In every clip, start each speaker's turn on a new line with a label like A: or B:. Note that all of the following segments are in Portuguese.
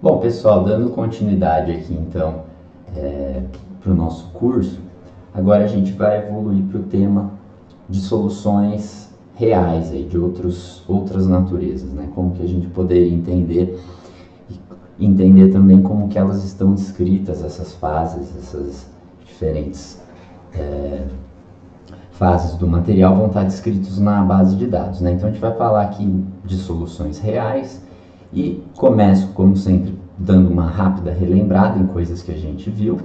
A: Bom, pessoal, dando continuidade aqui então para o nosso curso, agora a gente vai evoluir para o tema de soluções reais aí, de outras naturezas, né? Como que a gente poderia entender também como que elas estão descritas, essas fases, essas diferentes fases do material vão estar descritos na base de dados, né? Então a gente vai falar aqui de soluções reais e começo, como sempre, dando uma rápida relembrada em coisas que a gente viu,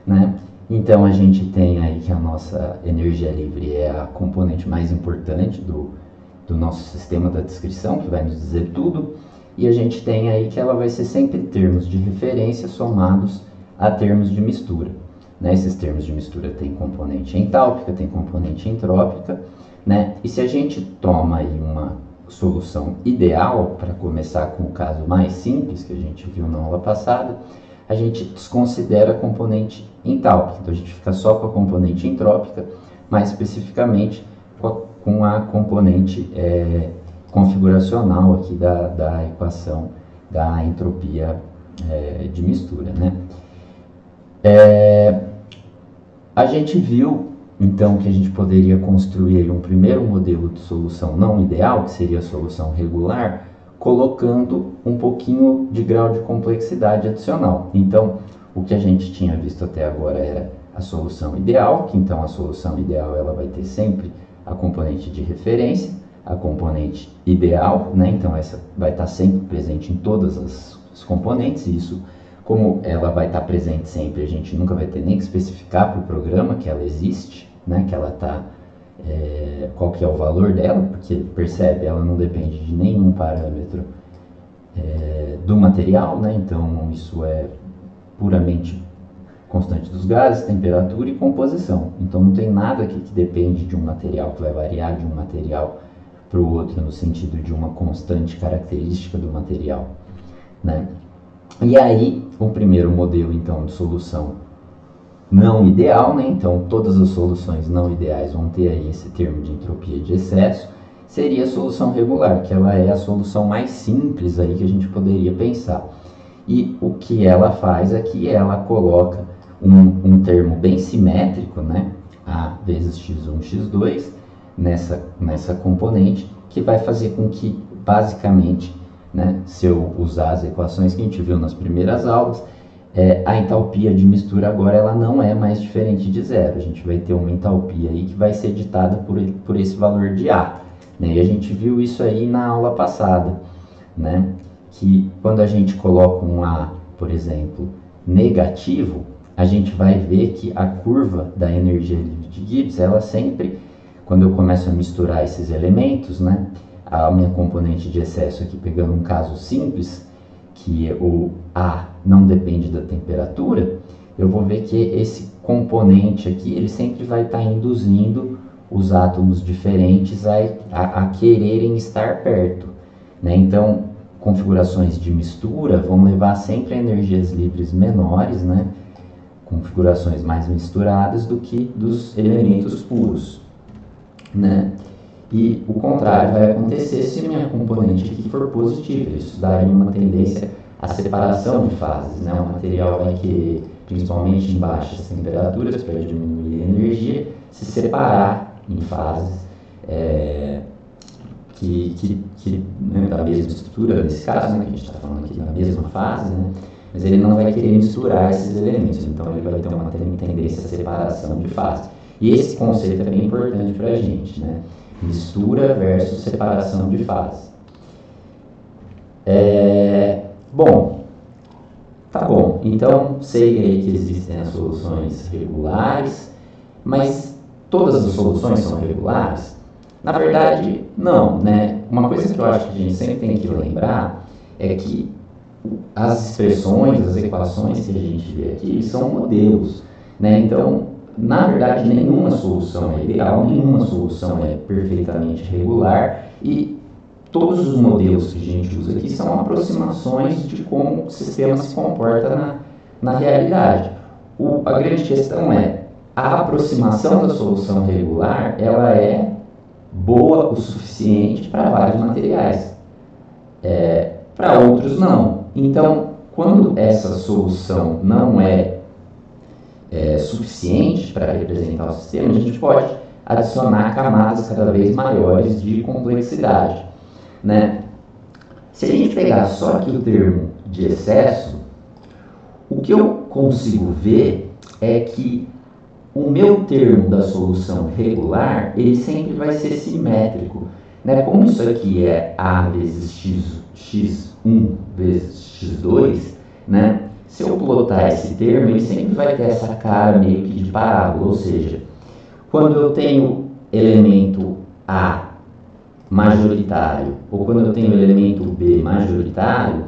A: né? Então a gente tem aí que a nossa energia livre é a componente mais importante do nosso sistema da descrição, que vai nos dizer tudo, e a gente tem aí que ela vai ser sempre termos de referência somados a termos de mistura. Né? Esses termos de mistura têm componente entálpica, tem componente entrópica, né? E se a gente toma aí uma solução ideal, para começar com o caso mais simples que a gente viu na aula passada, a gente desconsidera a componente entálpica, então a gente fica só com a componente entrópica, mais especificamente com a componente configuracional aqui da equação da entropia de mistura, né? A gente viu então que a gente poderia construir um primeiro modelo de solução não ideal, que seria a solução regular, colocando um pouquinho de grau de complexidade adicional. Então, o que a gente tinha visto até agora era a solução ideal, que então a solução ideal ela vai ter sempre a componente de referência, a componente ideal, né? Então essa vai estar sempre presente em todas as componentes, e isso, como ela vai estar presente sempre, a gente nunca vai ter nem que especificar para o programa que ela existe, né? Que ela está, qual que é o valor dela, porque percebe, ela não depende de nenhum parâmetro do material, né? Então isso é puramente constante dos gases, temperatura e composição. Então não tem nada aqui que depende de um material, que vai variar de um material para o outro no sentido de uma constante característica do material, né? E aí, o primeiro modelo, então, de solução não ideal, né? Então, todas as soluções não ideais vão ter aí esse termo de entropia de excesso, seria a solução regular, que ela é a solução mais simples aí que a gente poderia pensar. E o que ela faz aqui, ela coloca um termo bem simétrico, né? A vezes x1, x2, nessa componente, que vai fazer com que, basicamente, né, se eu usar as equações que a gente viu nas primeiras aulas, a entalpia de mistura agora ela não é mais diferente de zero. A gente vai ter uma entalpia aí que vai ser ditada por esse valor de A. Né? E a gente viu isso aí na aula passada, né? Que quando a gente coloca um A, por exemplo, negativo, a gente vai ver que a curva da energia livre de Gibbs, ela sempre, quando eu começo a misturar esses elementos, né? A minha componente de excesso aqui, pegando um caso simples, que o A não depende da temperatura, eu vou ver que esse componente aqui, ele sempre vai estar induzindo os átomos diferentes a quererem estar perto, né? Então, configurações de mistura vão levar sempre a energias livres menores, né? Configurações mais misturadas do que dos elementos puros, né? E o contrário vai acontecer se minha componente aqui for positiva. Isso daria uma tendência à separação de fases, né? O material vai querer, principalmente em baixas temperaturas, para diminuir a energia, se separar em fases né, da mesma estrutura, nesse caso, né, que a gente está falando aqui da mesma fase, né? Mas ele não vai querer misturar esses elementos, então ele vai ter uma tendência à separação de fase. E esse conceito é bem importante para a gente, né? Mistura versus separação de fase. Bom, tá bom. Então, sei aí que existem as soluções regulares, mas todas as soluções são regulares? Na verdade, não, né? Uma coisa que eu acho que a gente sempre tem que lembrar é que as expressões, as equações que a gente vê aqui são modelos, né? Então, na verdade, nenhuma solução é ideal, nenhuma solução é perfeitamente regular, e todos os modelos que a gente usa aqui são aproximações de como o sistema se comporta na realidade. A grande questão é, a aproximação da solução regular, ela é boa o suficiente para vários materiais, para outros não. Então, Quando essa solução não é suficiente para representar o sistema, a gente pode adicionar camadas cada vez maiores de complexidade, né? Se a gente pegar só aqui o termo de excesso, o que eu consigo ver é que o meu termo da solução regular, ele sempre vai ser simétrico, né? Como isso aqui é A vezes x1 vezes x2, né? Se eu plotar esse termo, ele sempre vai ter essa cara meio que de parábola, ou seja, quando eu tenho elemento A majoritário, ou quando eu tenho elemento B majoritário,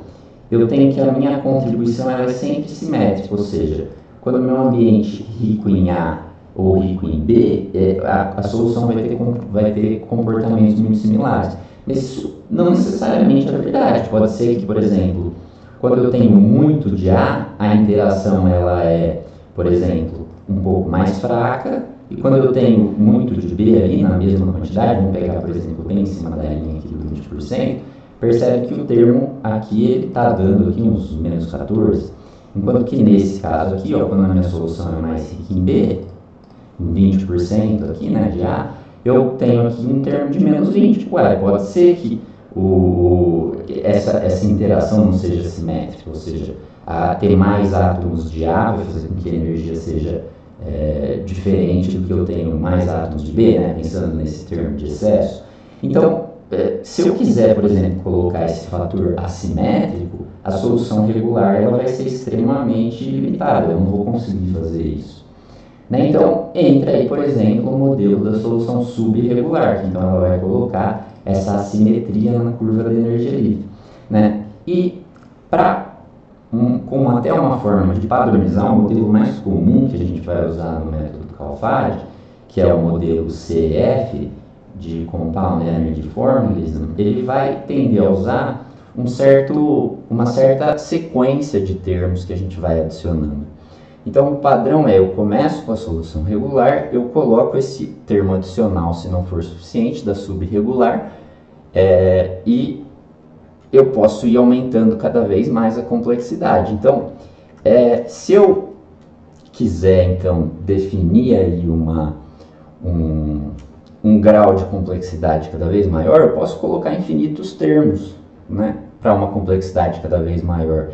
A: eu tenho que a minha contribuição ela é sempre simétrica, ou seja, quando o meu ambiente rico em A ou rico em B, a solução vai ter comportamentos muito similares. Mas isso não necessariamente é verdade. Pode ser que, por exemplo, quando eu tenho muito de A interação ela é, por exemplo, um pouco mais fraca, e quando eu tenho muito de B ali na mesma quantidade, vamos pegar, por exemplo, bem em cima da linha aqui do 20%, percebe que o termo aqui ele está dando aqui uns menos 14, enquanto que nesse caso aqui, ó, quando a minha solução é mais rica em B, em 20% aqui, né, de A, eu tenho aqui um termo de menos 20. Ué, pode ser que essa interação não seja simétrica, ou seja, ter mais átomos de A vai fazer com que a energia seja diferente do que eu tenho mais átomos de B, né, pensando nesse termo de excesso. Então, se eu quiser, por exemplo, colocar esse fator assimétrico, a solução regular ela vai ser extremamente limitada, eu não vou conseguir fazer isso. Né? Então, entra aí, por exemplo, o modelo da solução subregular, que então ela vai colocar essa assimetria na curva da energia livre. Né? E, como até uma forma de padronizar, o modelo mais comum que a gente vai usar no método Calfad, que é o modelo CEF, de Compound Energy Formalism, ele vai tender a usar uma certa sequência de termos que a gente vai adicionando. Então, o padrão eu começo com a solução regular, eu coloco esse termo adicional, se não for suficiente, da subregular, e eu posso ir aumentando cada vez mais a complexidade. Então, se eu quiser, então, definir aí um grau de complexidade cada vez maior, eu posso colocar infinitos termos, né, para uma complexidade cada vez maior.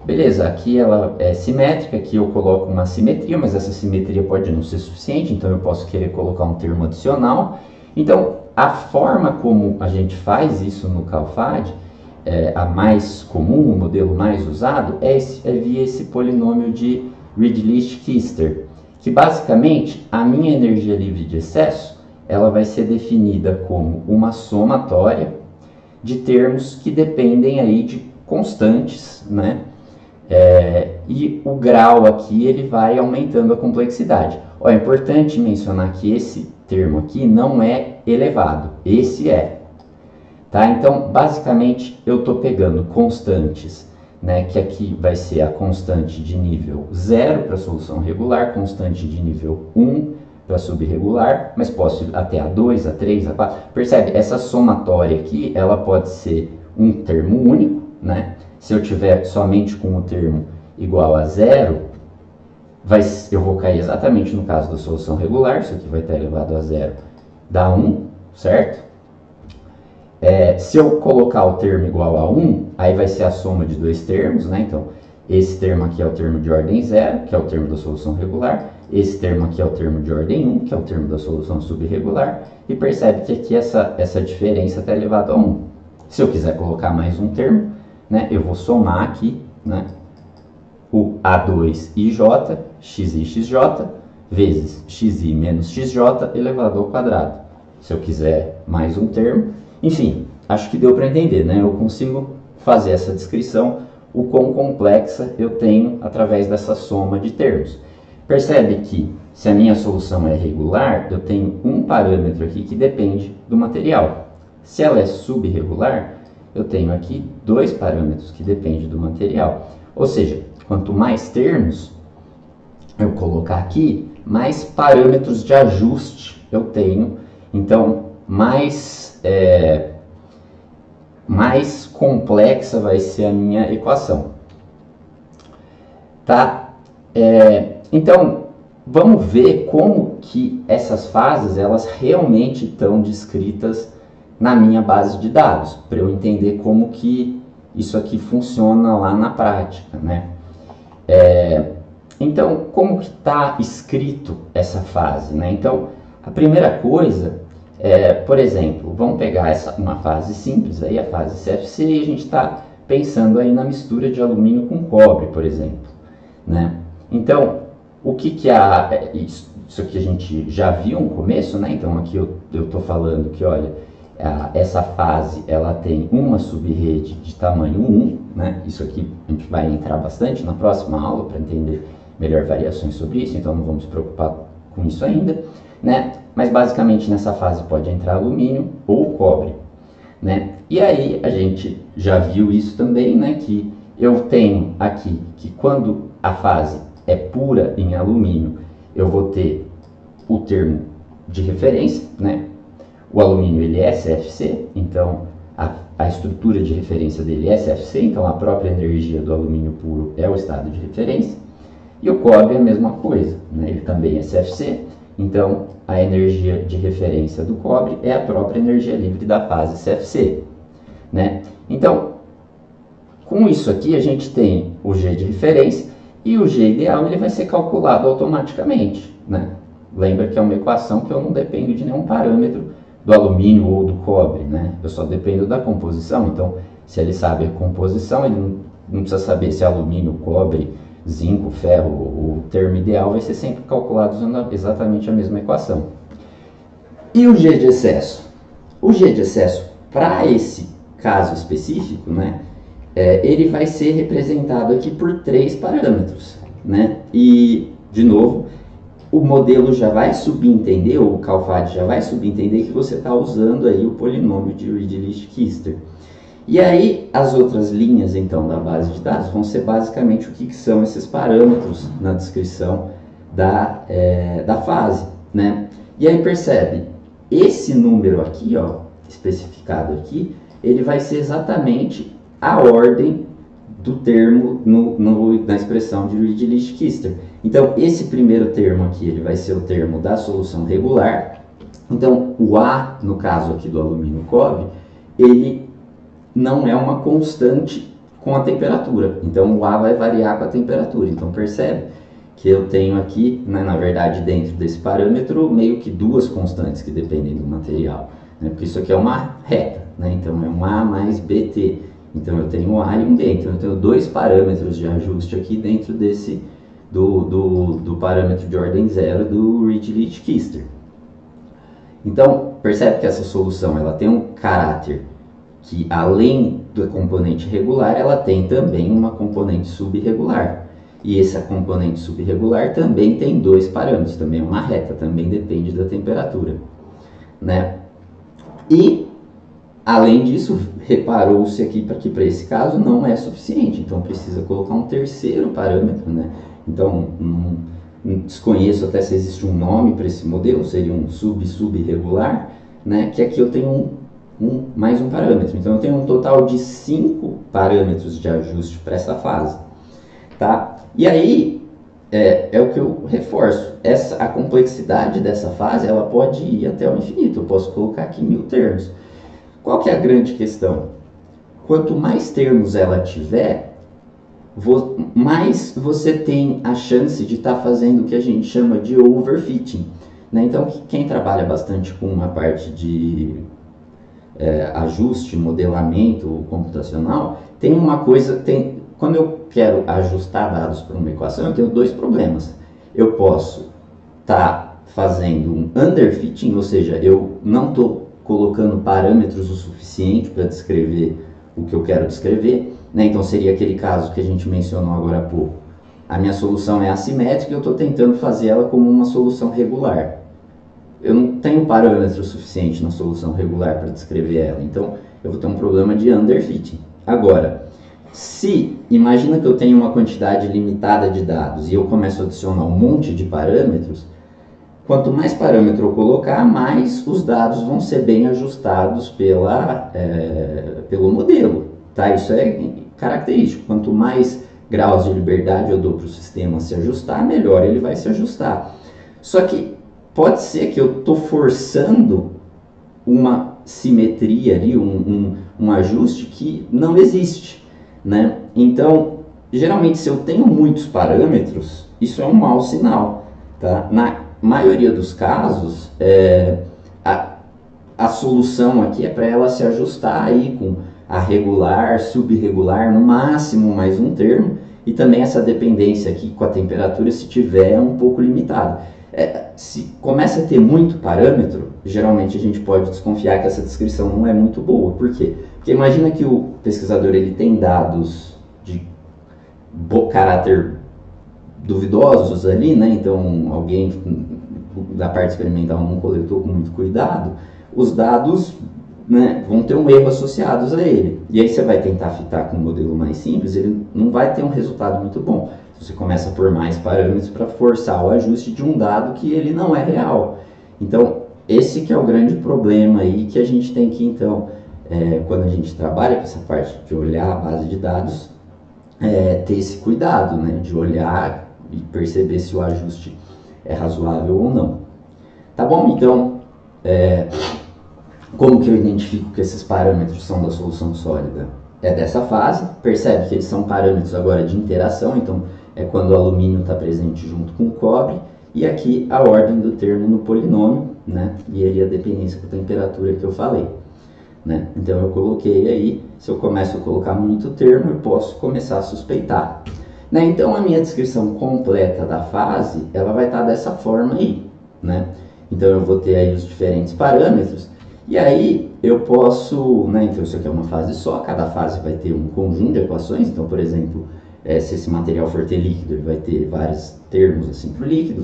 A: Beleza, aqui ela é simétrica, aqui eu coloco uma simetria, mas essa simetria pode não ser suficiente, então eu posso querer colocar um termo adicional. Então, a forma como a gente faz isso no Calfad, a mais comum, o modelo mais usado, é via esse polinômio de Ridley-Kister, que basicamente a minha energia livre de excesso, ela vai ser definida como uma somatória de termos que dependem aí de constantes, né? E o grau aqui ele vai aumentando a complexidade. É importante mencionar que esse termo aqui não é elevado, esse é. Tá? Então, basicamente, eu estou pegando constantes, né, que aqui vai ser a constante de nível 0 para a solução regular, constante de nível 1 para a subregular, mas posso ir até a 2, a 3, a 4. Percebe? Essa somatória aqui, ela pode ser um termo único, né? Se eu tiver somente com o termo igual a 0, eu vou cair exatamente no caso da solução regular, isso aqui vai estar elevado a 0, dá 1, certo? Se eu colocar o termo igual a 1, aí vai ser a soma de dois termos, né? Então, esse termo aqui é o termo de ordem 0, que é o termo da solução regular, esse termo aqui é o termo de ordem 1, que é o termo da solução subregular, e percebe que aqui essa diferença está elevada a 1. Se eu quiser colocar mais um termo, né, eu vou somar aqui, né, o A2ij, xi, vezes xi menos xj elevado ao quadrado. Se eu quiser mais um termo, enfim, acho que deu para entender, né? Eu consigo fazer essa descrição, o quão complexa eu tenho através dessa soma de termos. Percebe que se a minha solução é regular, eu tenho um parâmetro aqui que depende do material. Se ela é subregular, eu tenho aqui dois parâmetros que dependem do material. Ou seja, quanto mais termos eu colocar aqui, mais parâmetros de ajuste eu tenho. Então, mais mais complexa vai ser a minha equação. Tá? Então, vamos ver como que essas fases elas realmente estão descritas na minha base de dados, para eu entender como que isso aqui funciona lá na prática, né? Então, como que está escrito essa fase, né? Então, a primeira coisa por exemplo, vamos pegar uma fase simples, aí, a fase CFC, e a gente está pensando aí na mistura de alumínio com cobre, por exemplo, né? Então, o que isso aqui a gente já viu no começo, né? Então, aqui eu estou falando que, olha, essa fase ela tem uma subrede de tamanho 1, né? Isso aqui a gente vai entrar bastante na próxima aula para entender melhor variações sobre isso, então não vamos nos preocupar com isso ainda, né? Mas basicamente nessa fase pode entrar alumínio ou cobre, né? E aí a gente já viu isso também, né? Que eu tenho aqui que quando a fase é pura em alumínio, eu vou ter o termo de referência, né? O alumínio ele é CFC, então a estrutura de referência dele é CFC, então a própria energia do alumínio puro é o estado de referência. E o cobre é a mesma coisa, né? Ele também é CFC, então a energia de referência do cobre é a própria energia livre da fase CFC, né? Então, com isso aqui a gente tem o G de referência e o G ideal ele vai ser calculado automaticamente, né? Lembra que é uma equação que eu não dependo de nenhum parâmetro do alumínio ou do cobre, né? Eu só dependo da composição, então se ele sabe a composição, ele não precisa saber se é alumínio, cobre, zinco, ferro, o termo ideal vai ser sempre calculado usando exatamente a mesma equação. E o G de excesso? O G de excesso, para esse caso específico, né, ele vai ser representado aqui por 3 parâmetros, né? E, de novo, o modelo já vai subentender, ou o CALFAD já vai subentender que você está usando aí o polinômio de Ridley-Kister. E aí, as outras linhas, então, da base de dados vão ser basicamente o que são esses parâmetros na descrição da fase, né? E aí, percebe, esse número aqui, ó, especificado aqui, ele vai ser exatamente a ordem do termo na expressão de Ridley-Kister. Então, esse primeiro termo aqui, ele vai ser o termo da solução regular. Então, o A, no caso aqui do alumínio cobre, ele não é uma constante com a temperatura. Então, o A vai variar com a temperatura. Então, percebe que eu tenho aqui, né, na verdade, dentro desse parâmetro, meio que 2 constantes que dependem do material, né? Porque isso aqui é uma reta, né? Então, é um A mais BT. Então, eu tenho um A e um B. Então, eu tenho 2 parâmetros de ajuste aqui dentro desse do parâmetro de ordem 0 do Ridley-Kister. Então, percebe que essa solução ela tem um caráter que, além do componente regular, ela tem também uma componente subregular. E essa componente subregular também tem 2 parâmetros, também é uma reta, também depende da temperatura, né? E, além disso, reparou-se aqui que para esse caso não é suficiente, então precisa colocar um terceiro parâmetro, né? Então, desconheço até se existe um nome para esse modelo, seria um subregular, né? Que aqui eu tenho mais um parâmetro. Então, eu tenho um total de 5 parâmetros de ajuste para essa fase, tá? E aí, é o que eu reforço. A complexidade dessa fase, ela pode ir até o infinito. Eu posso colocar aqui 1000 termos. Qual que é a grande questão? Quanto mais termos ela tiver, mais você tem a chance de estar fazendo o que a gente chama de overfitting, né? Então, quem trabalha bastante com a parte de ajuste, modelamento computacional, tem uma coisa, quando eu quero ajustar dados para uma equação, eu tenho 2 problemas. Eu posso estar fazendo um underfitting, ou seja, eu não estou colocando parâmetros o suficiente para descrever o que eu quero descrever, né? Então seria aquele caso que a gente mencionou agora há pouco. A minha solução é assimétrica e eu estou tentando fazer ela como uma solução regular. Eu não tenho parâmetro suficiente na solução regular para descrever ela, então eu vou ter um problema de underfitting. Agora, imagina que eu tenho uma quantidade limitada de dados e eu começo a adicionar um monte de parâmetros, quanto mais parâmetro eu colocar, mais os dados vão ser bem ajustados pelo modelo. Tá? Isso é característico. Quanto mais graus de liberdade eu dou para o sistema se ajustar, melhor ele vai se ajustar. Só que pode ser que eu estou forçando uma simetria ali, um ajuste que não existe, né? Então, geralmente, se eu tenho muitos parâmetros, isso é um mau sinal, tá? Na maioria dos casos, a solução aqui é para ela se ajustar aí com a regular, subregular, no máximo mais um termo, e também essa dependência aqui com a temperatura, se tiver, um pouco limitada. Se começa a ter muito parâmetro, geralmente a gente pode desconfiar que essa descrição não é muito boa. Por quê? Porque imagina que o pesquisador ele tem dados de caráter duvidosos ali, né? Então alguém da parte experimental não coletou com muito cuidado, os dados, né, vão ter um erro associados a ele. E aí você vai tentar fitar com um modelo mais simples, ele não vai ter um resultado muito bom. Você começa a pôr mais parâmetros para forçar o ajuste de um dado que ele não é real. Então, esse que é o grande problema aí que a gente tem que, então, quando a gente trabalha com essa parte de olhar a base de dados, ter esse cuidado, né, de olhar e perceber se o ajuste é razoável ou não. Tá bom? Então, como que eu identifico que esses parâmetros são da solução sólida? É dessa fase, percebe que eles são parâmetros agora de interação, então é quando o alumínio está presente junto com o cobre, e aqui a ordem do termo no polinômio, né? E ali a dependência com a temperatura que eu falei, né? Então eu coloquei aí, se eu começo a colocar muito termo, eu posso começar a suspeitar. Né? Então a minha descrição completa da fase, ela vai estar dessa forma aí, né? Então eu vou ter aí os diferentes parâmetros, e aí eu posso, né, então isso aqui é uma fase só, cada fase vai ter um conjunto de equações, então por exemplo, se esse material for ter líquido, ele vai ter vários termos assim para o líquido,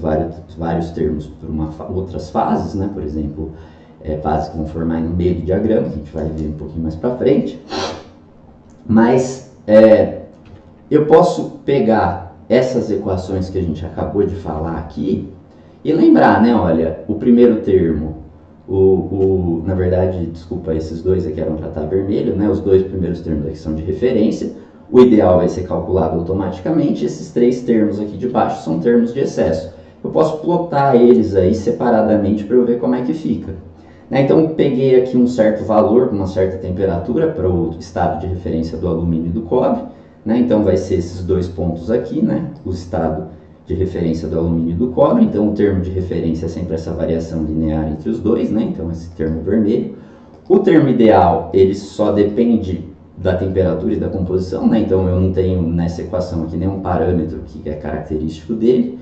A: vários termos para outras fases, né, por exemplo, fases que vão formar no meio do diagrama, que a gente vai ver um pouquinho mais para frente, mas eu posso pegar essas equações que a gente acabou de falar aqui e lembrar, né, olha, o primeiro termo, na verdade, desculpa, esses dois aqui eram para estar vermelho, né? Os dois primeiros termos aqui são de referência. O ideal vai ser calculado automaticamente. Esses três termos aqui de baixo são termos de excesso. Eu posso plotar eles aí separadamente para eu ver como é que fica. Né? Então, peguei aqui um certo valor, uma certa temperatura para o estado de referência do alumínio e do cobre. Né? Então, vai ser esses dois pontos aqui, né? O estado de referência do alumínio e do cobre, então o termo de referência é sempre essa variação linear entre os dois, né? Então esse termo vermelho. O termo ideal, ele só depende da temperatura e da composição, né? Então eu não tenho nessa equação aqui nenhum parâmetro que é característico dele.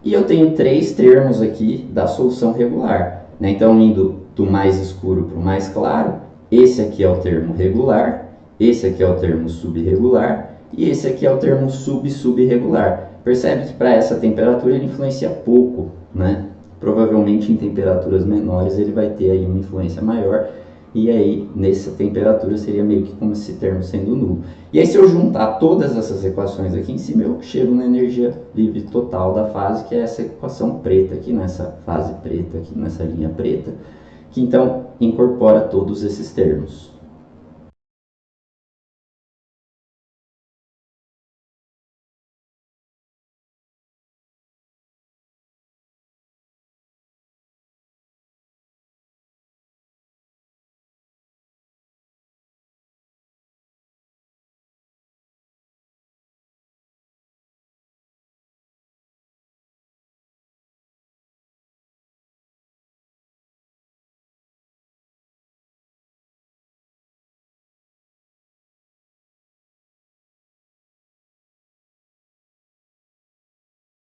A: E eu tenho três termos aqui da solução regular, né? Então indo do mais escuro para o mais claro, esse aqui é o termo regular, esse aqui é o termo subregular e esse aqui é o termo subregular. Percebe que para essa temperatura ele influencia pouco, né? Provavelmente em temperaturas menores ele vai ter aí uma influência maior, e aí nessa temperatura seria meio que como esse termo sendo nulo. E aí se eu juntar todas essas equações aqui em cima, eu chego na energia livre total da fase, que é essa equação preta aqui, nessa fase preta aqui, nessa linha preta, que então incorpora todos esses termos.